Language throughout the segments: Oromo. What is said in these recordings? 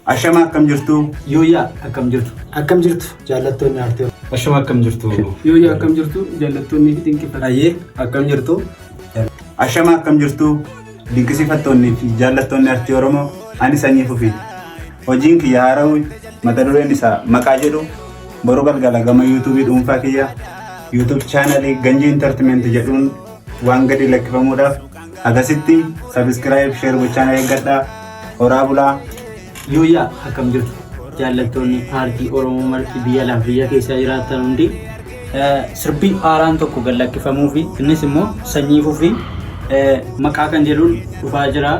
Ashama akkam jirtu? Yooyaa akkam jirtu? Akkam jirtu jaallattoonni aartii. Ashama akkam jirtu? Yooyaa akkam jirtu jaallattoonni fi dinqisiifattoonni. Ayyee akkam jirtu? Ashama akkam jirtu? Dinqisiifattoonni fi jaallattoonni aartii Oromoo ani Sanyii Fufiiti. Hojiin kiyya haarawuu mata dureen isaa maqaa jedhu boruu galgala gama yuutuubii dhuunfaa kiyya yuutuub chaanalii Ganjii Intartimeenti jedhuun waan gadi lakkifamuudhaaf akkasitti sabiskiraayib sheer gochaan eeggadhaa. Horaa bulaa. Yooyaa akkam jirtu jaallattoonni aartii Oromoo marti biyya alaaf biyya keessaa jiraatan hundi sirbii haaraan tokko gad lakkifamuu fi innis immoo Sanyii Fufii maqaa kan jedhuun dhufaa jira.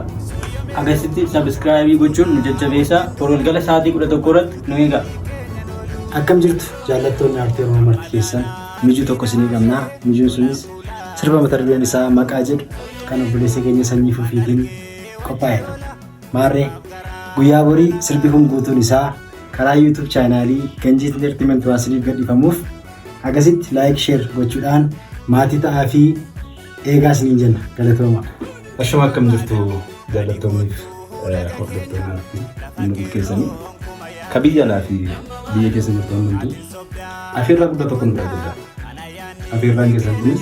Akkasitti sabiskiraayibii gochuun nu jajjabeessaa. Galgala sa'aatii 11 irratti nu eegaa. Akkam jirtu jaallattoonni aartii Oromoo marti keessan mijuu tokko isinii qabnaa. Mijuun sunis sirba mata dureen isaa maqaa jedhu kan obboleessa keenya Sanyii Fufiitiin qophaa'e. Maarree guyyaa borii sirbi kun guutuun isaa karaa yuutuub chaanaalii Ganjii Intartimeenti waan isiniif gadhiifamuuf akkasitti laayik sheer gochuudhaan maatii ta'aa fi eegaa isiniin jenna. Galatooma. Ashama akkam jirtu jaallattoonniif hordoftoonni fi namoonni keessanii ka biyya alaa fi biyya keessa jirtu hundumtuu afeerraa guddaa tokko nurraa guddaa. Afeerraan keessan kunis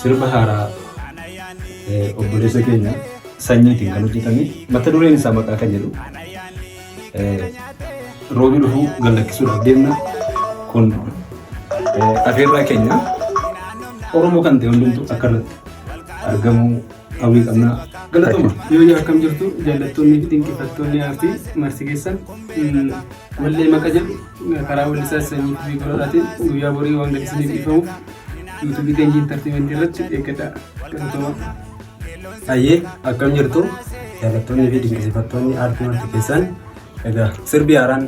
sirba haaraa obboleessa keenya Sanyiitiin kan hojjetame mata dureen isaa maqaa kan jedhu roobii dhufuu gad lakkisuudhaaf deemna. Kun afeerraa keenya Oromoo kan ta'e hundumtuu akka irratti argamuu hawwii qabna. Galatooma. Yooyaa akkam jirtu jaallattoonni fi dinqisiifattoonni aartii marti keessan wallee maqaa jedhu karaa wallisaa Sanyii Fufii Gororaatiin guyyaa borii waan gadi isiniif dhiifamuuf yuutuubii Ganjii Intartimeenti irratti eeggadhaa. Galatooma. Ayyee akkam jirtu jaallattoonni fi dinqisiifattoonni aartii marti keessan egaa sirbi haaraan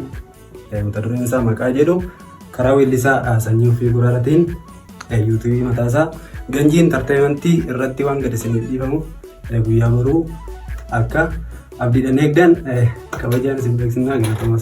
mata dureen isaa maqaa jedhu karaa weellisaa Sanyii Fufii Gororaatiin yuutuubii mataasaa Ganjii Intartimeenti irratti waan gadi isiniif dhiifamuuf guyyaa boruu akka abdiidhaan eegdan kabajaan isin beeksisnaa. Galatooma.